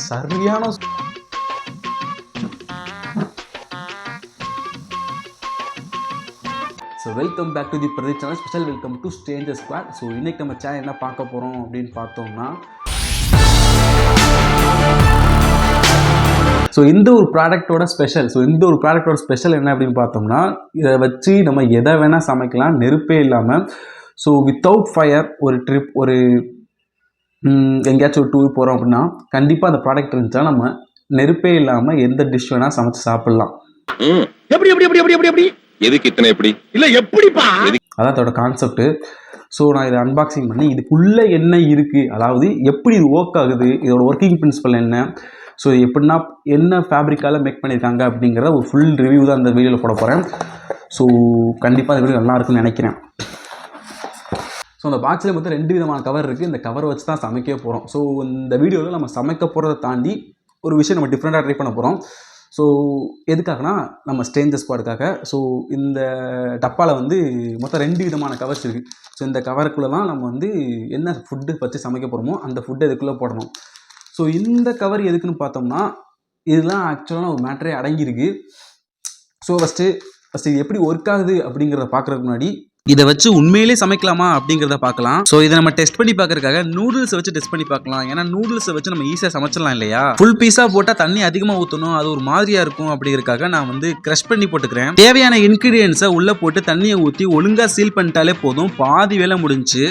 சரியான so welcome back to the Pradeep channel. Special welcome to stranger squad. So இன்றைக்கி நம்ம channel என்ன பார்க்க போகிறோம் அப்படின்னு பார்த்தோம்னா, இந்த ஒரு ப்ராடக்டோட ஸ்பெஷல் என்ன அப்படின்னு பார்த்தோம்னா, இதை வச்சு நம்ம எதை வேணால் சமைக்கலாம், நெருப்பே இல்லாமல். ஸோ வித்தவுட் ஃபயர் ஒரு ட்ரிப், ஒரு எங்கேயாச்சும் ஒரு டூர் போகிறோம் அப்படின்னா கண்டிப்பாக அந்த ப்ராடக்ட் இருந்துச்சா நம்ம நெருப்பே இல்லாமல் எந்த டிஷ் வேணால் சமைச்சு சாப்பிட்லாம். எதுக்கு இத்தனை எப்படி இல்லை எப்படிப்பா, அதான் அதோட கான்செப்ட். ஸோ நான் இதை அன்பாக்சிங் பண்ணி இதுக்குள்ளே என்ன இருக்குது, அதாவது எப்படி இது ஒர்க் ஆகுது, இதோட ஒர்க்கிங் பிரின்சிபல் என்ன, ஸோ எப்படின்னா என்ன ஃபேப்ரிக்கால் மேக் பண்ணியிருக்காங்க அப்படிங்கிற ஒரு ஃபுல் ரிவ்யூ தான் அந்த வீடியோவில் போட போகிறேன். ஸோ கண்டிப்பாக இந்த வீடியோ நல்லா இருக்குன்னு நினைக்கிறேன். ஸோ அந்த பாக்ஸில் மொத்தம் 2 விதமான கவர் இருக்குது. இந்த கவரை வச்சு தான் சமைக்க போகிறோம். ஸோ இந்த வீடியோவில் நம்ம சமைக்க போகிறத தாண்டி ஒரு விஷயம் நம்ம டிஃப்ரெண்ட்டாக ட்ரை பண்ண போகிறோம். ஸோ எதுக்காகனா நம்ம ஸ்ட்ரேஞ்சர் ஸ்குவாடுக்காக. ஸோ இந்த டப்பாவில் மொத்தம் 2 விதமான கவர்ஸ் இருக்குது. ஸோ இந்த கவருக்குள்ளே தான் நம்ம என்ன ஃபுட்டு வச்சு சமைக்க போகிறோமோ அந்த ஃபுட்டு இதுக்குள்ளே போடணும். ஸோ இந்த கவர் எதுக்குன்னு பார்த்தோம்னா, இதெல்லாம் ஆக்சுவலாக ஒரு மேட்டரே அடங்கியிருக்கு. ஸோ ஃபஸ்ட்டு இது எப்படி ஒர்க் ஆகுது அப்படிங்கிறத பார்க்குறதுக்கு முன்னாடி இதை வச்சு உண்மையிலே சமைக்கலாமா அப்படிங்கிறத பார்க்கலாம். ஸோ இதை நம்ம டெஸ்ட் பண்ணி பார்க்கறதுக்காக நூடுல்ஸை வச்சு டெஸ்ட் பண்ணி பார்க்கலாம். ஏன்னா நூடுல்ஸை வச்சு நம்ம ஈஸியாக சமைச்சிடலாம் இல்லையா. ஃபுல் பீஸாக போட்டால் தண்ணி அதிகமாக ஊற்றணும், அது ஒரு மாதிரியாக இருக்கும். அப்படிங்கிறதுக்காக நான் க்ரஷ் பண்ணி போட்டுக்கிறேன். தேவையான இன்க்ரீடியன்ஸை உள்ளே போட்டு தண்ணியை ஊற்றி ஒழுங்காக சீல் பண்ணிட்டாலே போதும், பாதி வேலை முடிஞ்சு.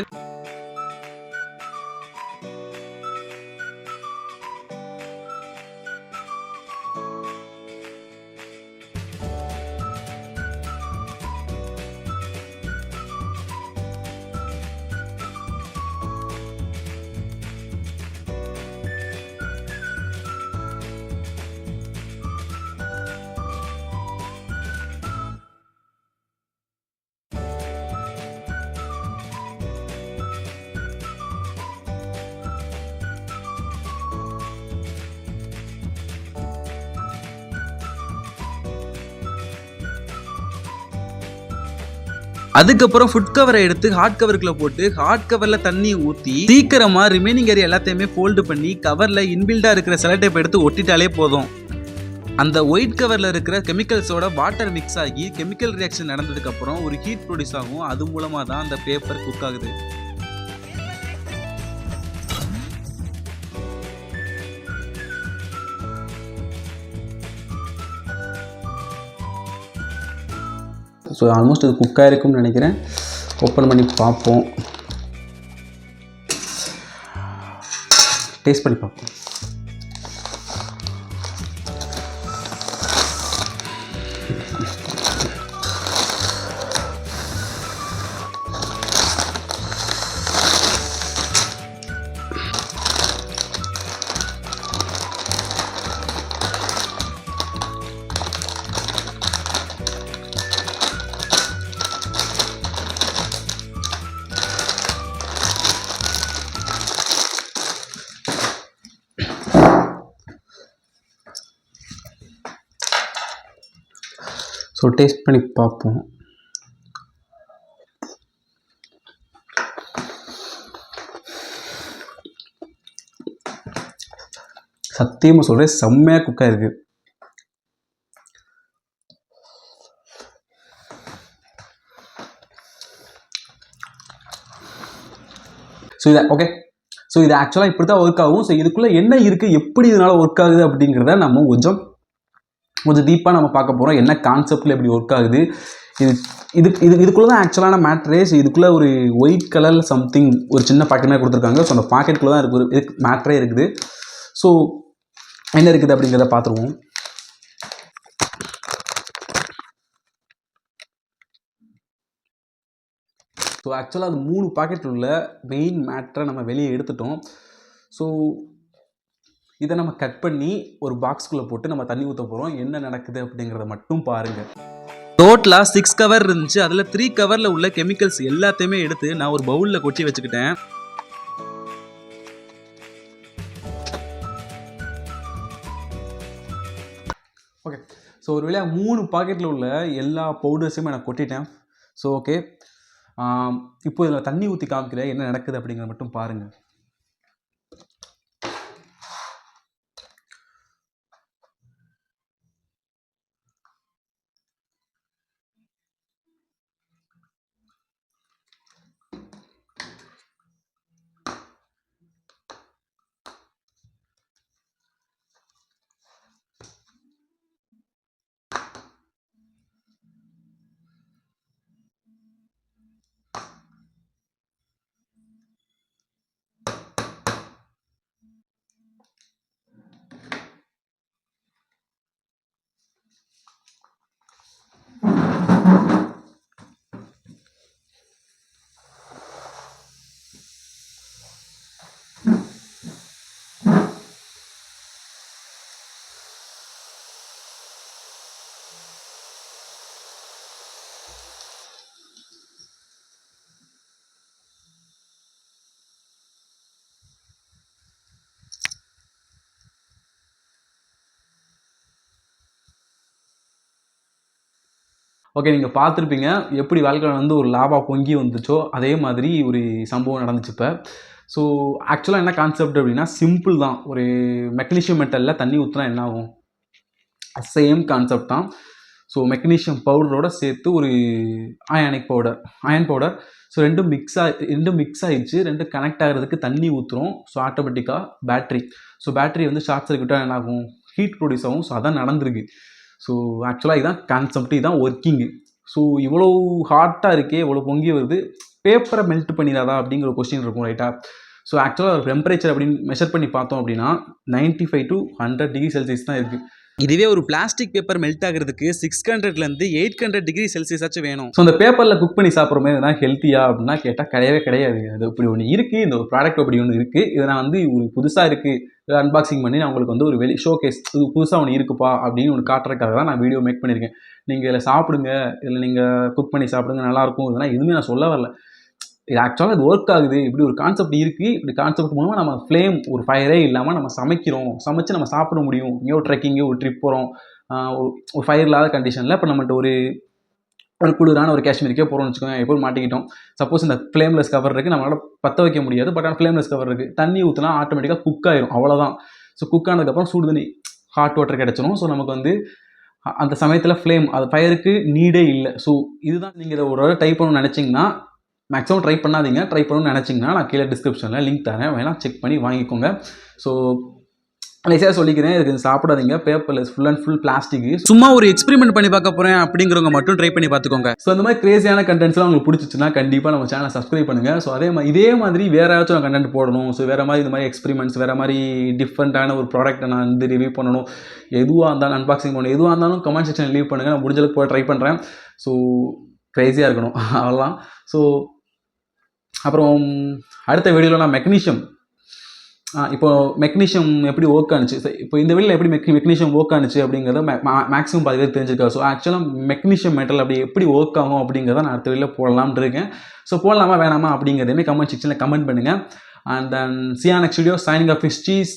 அதுக்கப்புறம் ஃபுட் கவரை எடுத்து ஹாட் கவருக்குள்ள போட்டு ஹாட் கவர்ல தண்ணி ஊற்றி சீக்கிரமா ரிமைனிங் ஏரியா எல்லாத்தையுமே ஃபோல்டு பண்ணி கவர்ல இன்பில்டா இருக்கிற செலோடேப் எடுத்து ஒட்டிட்டாலே போதும். அந்த ஒயிட் கவர்ல இருக்கிற கெமிக்கல்ஸோட வாட்டர் மிக்ஸ் ஆகி கெமிக்கல் ரியாக்ஷன் நடந்ததுக்கு அப்புறம் ஒரு ஹீட் ப்ரொடியூஸ் ஆகும். அது மூலமா தான் அந்த பேப்பர் குக் ஆகுது. ஸோ ஆல்மோஸ்ட் இது குக்காக இருக்கும்னு நினைக்கிறேன். ஓப்பன் பண்ணி பார்ப்போம், டேஸ்ட் பண்ணி பார்ப்போம். ஸோ டேஸ்ட் பண்ணி பார்ப்போம். சத்தியமாக சொல்கிறேன், செம்மையாக குக்காக இருக்குது. ஸோ இதை ஓகே, ஸோ இது ஆக்சுவலாக இப்படி தான் ஒர்க் ஆகும். ஸோ இதுக்குள்ளே என்ன இருக்குது, எப்படி இதனால் ஒர்க் ஆகுது அப்படிங்கிறத நம்ம கொஞ்சம் டீப்பாக நம்ம பார்க்க போகிறோம். என்ன கான்செப்டில் எப்படி ஒர்க் ஆகுது, இதுக்குள்ளே தான் ஆக்சுவலான மேட்ரே. ஸோ இதுக்குள்ளே ஒரு ஒயிட் கலரில் சம்திங் ஒரு சின்ன பாக்கெட் கொடுத்துருக்காங்க. ஸோ அந்த பாக்கெட்டுக்குள்ளே தான் இருக்குது மேட்ரே இருக்குது. ஸோ என்ன இருக்குது அப்படிங்கிறத பார்த்துருவோம். ஸோ ஆக்சுவலாக அது 3 பாக்கெட்டில் உள்ள மெயின் மேட்ரை நம்ம வெளியே எடுத்துட்டோம். ஸோ இதை நம்ம கட் பண்ணி ஒரு பாக்ஸ்குள்ளே போட்டு நம்ம தண்ணி ஊற்ற போகிறோம். என்ன நடக்குது அப்படிங்கிறத மட்டும் பாருங்கள். டோட்டலாக 6 கவர் இருந்துச்சு. அதில் 3 கவரில் உள்ள கெமிக்கல்ஸ் எல்லாத்தையுமே எடுத்து நான் ஒரு பவுலில் கொட்டி வச்சுக்கிட்டேன். ஓகே, ஸோ ஒரு வேளை 3 பாக்கெட்டில் உள்ள எல்லா பவுடர்ஸையுமே நான் கொட்டிட்டேன். ஸோ ஓகே, இப்போ இதில் தண்ணி ஊற்றி காமிக்கிறேன் என்ன நடக்குது அப்படிங்கிறத மட்டும் பாருங்கள். ஓகே, நீங்கள் பார்த்துருப்பீங்க எப்படி வாழ்க்கையில் வந்து ஒரு லாபா பொங்கி வந்துச்சோ அதே மாதிரி ஒரு சம்பவம் நடந்துச்சு இப்போ. ஸோ ஆக்சுவலாக என்ன கான்செப்ட் அப்படின்னா சிம்பிள் தான். ஒரு மெக்னீஷியம் மெட்டலில் தண்ணி ஊற்றினா என்ன ஆகும்? சேம் கான்செப்ட் தான். ஸோ மெக்னீஷியம் பவுடரோட சேர்த்து ஒரு அயன் பவுடர். ஸோ ரெண்டும் மிக்ஸ் ஆகிடுச்சு. ரெண்டும் கனெக்ட் ஆகிறதுக்கு தண்ணி ஊற்றுறோம். ஸோ ஆட்டோமேட்டிக்காக பேட்டரி வந்து ஷார்ட் சர்க்யூட்டாக என்ன ஆகும்? ஹீட் ப்ரொடியூஸ் ஆகும். ஸோ அதான் நடந்திருக்கு. ஸோ ஆக்சுவலாக இதுதான் கான்செப்ட், இதுதான் ஒர்க்கிங்கு. ஸோ இவ்வளோ ஹாட்டாக இருக்கே, இவ்வளோ பொங்கி வருது, பேப்பரை மெல்ட் பண்ணிடாதா அப்படிங்கிற ஒரு கொஸ்டின் இருக்கும், ரைட்டா? ஸோ ஆக்சுவலாக ஒரு டெம்பரேச்சர் அப்படின்னு மெஷர் பண்ணி பார்த்தோம் அப்படின்னா 95 to 100 டிகிரி செல்சியஸ் தான் இருக்குது. இதுவே ஒரு பிளாஸ்டிக் பேப்பர் மெல்ட் ஆகிறதுக்கு 600லேருந்து 800 டிகிரி செல்சியஸ் ஆச்சும் வேணும். ஸோ அந்த பேப்பரில் குக் பண்ணி சாப்பிட்ற மாதிரி எதனா ஹெல்த்தியா அப்படின்னா கேட்டால் கிடையாது. அது இப்படி ஒன்று இருக்குது, இந்த ஒரு ப்ராடக்ட் அப்படி ஒன்று இருக்குது. இதை நான் வந்து ஒரு புதுசாக இருக்குது அன்பாக்சிங் பண்ணி நான் உங்களுக்கு வந்து ஒரு ஷோகேஸ் இது புதுசாக ஒன்று இருக்குப்பா அப்படின்னு ஒன்று காட்டுறதுக்காக தான் நான் வீடியோ மேக் பண்ணியிருக்கேன். நீங்கள் இதில் சாப்பிடுங்க, இதில் நீங்கள் குக் பண்ணி சாப்பிடுங்க, நல்லாயிருக்கும், இதெல்லாம் எதுவுமே நான் சொல்ல வரல. இது ஆக்சுவலாக இது ஒர்க் ஆகுது, இப்படி ஒரு கான்செப்ட் இருக்குது. இப்படி கான்செப்ட் மூலமாக நம்ம ஃப்ளேம் ஒரு ஃபயரே இல்லாமல் நம்ம சமைச்சு நம்ம சாப்பிட முடியும். இங்கே ஒரு ட்ரெக்கிங்கு ஒரு ட்ரிப் போகிறோம், ஒரு ஃபயர் இல்லாத கண்டிஷனில் இப்போ நம்மகிட்ட ஒரு குளிரான ஒரு காஷ்மீருக்கே போகிறோம்னு வச்சுக்கோங்க. எப்போ மாட்டிக்கிட்டோம், சப்போஸ் இந்த ஃப்ளேம்லெஸ் கவர் இருக்குது, நம்மளால் பற்ற வைக்க முடியாது, பட் ஆனால் ஃப்ளேம்லெஸ் கவர் இருக்குது, தண்ணி ஊற்றினா ஆட்டோமேட்டிக்காக குக் ஆயிரும், அவ்வளோதான். ஸோ குக் ஆனதுக்கப்புறம் சுடு தண்ணி ஹாட் வாட்டர் கிடச்சிரும். ஸோ நமக்கு வந்து அந்த சமயத்தில் அது ஃபயருக்கு நீடே இல்லை. ஸோ இதுதான் நீங்கள் இதை ஒரு ட்ரை பண்ணணும்னு நினச்சிங்கன்னா, மேக்ஸிமம் ட்ரை பண்ணாதீங்க. ட்ரை பண்ணணும்னு நினச்சிங்கன்னா நான் கீழே டிஸ்கிரிப்ஷனில் லிங்க் தரேன், வேணால் செக் பண்ணி வாங்கிக்கோங்க. ஸோ ஈஸியாக சொல்லிக்கிறேன், இதுக்கு சாப்பிடாதீங்க, paperless, full and full plastic. சும்மா ஒரு எக்ஸ்பெரிமெண்ட் பண்ணி பார்க்க போகிறேன் அப்படிங்கிறவங்க மட்டும் ட்ரை பண்ணி பார்த்துக்கோங்க. ஸோ இந்த மாதிரி கிரேசியான கண்டென்ட்ஸ்லாம் உங்களுக்கு பிடிச்சிச்சுன்னா கண்டிப்பாக நம்ம சேனலை சப்ஸ்கிரைப் பண்ணுங்கள். ஸோ இதே மாதிரி வேறு ஏதாச்சும் நான் கண்டென்ட் போடணும், ஸோ வேறு மாதிரி இந்த மாதிரி எக்ஸ்பெரிமெண்ட்ஸ், வேறு மாதிரி டிஃப்ரெண்ட்டான ஒரு ப்ராடக்ட்டை நான் வந்து ரிவ்யூ பண்ணணும், எதுவாக இருந்தாலும் அன்பாக்சிங் பண்ணணும், எதுவாக இருந்தாலும் கமெண்ட் செக்ஷன் லீவ் பண்ணுங்கள். நான் முடிஞ்சளவுக்கு போய் ட்ரை பண்ணுறேன். ஸோ க்ரேஸியாக இருக்கணும் அவ்வளோதான். ஸோ அப்புறம் அடுத்த வீடியோவில் நான் மெக்னீஷியம் எப்படி ஒர்க் ஆனிச்சு, இப்போ இந்த வீடியோவில் எப்படி மெக்னீஷியம் ஒர்க் ஆனிச்சு அப்படிங்கிறத மேக்ஸிமம் பாதி பேர் தெரிஞ்சிருக்கா. ஸோ ஆக்சுவலாக மெக்னீஷியம் மெட்டல் அப்படி எப்படி ஒர்க் ஆகும் அப்படிங்கிறத நான் அடுத்த வீடியோவில் போடலாம்னு இருக்கேன். ஸோ போடலாமா வேணாமா அப்படிங்கிறதையுமே கமெண்ட் செக்ஷனில் கமெண்ட் பண்ணுங்கள். And then see you next video. Signing off is Cheese.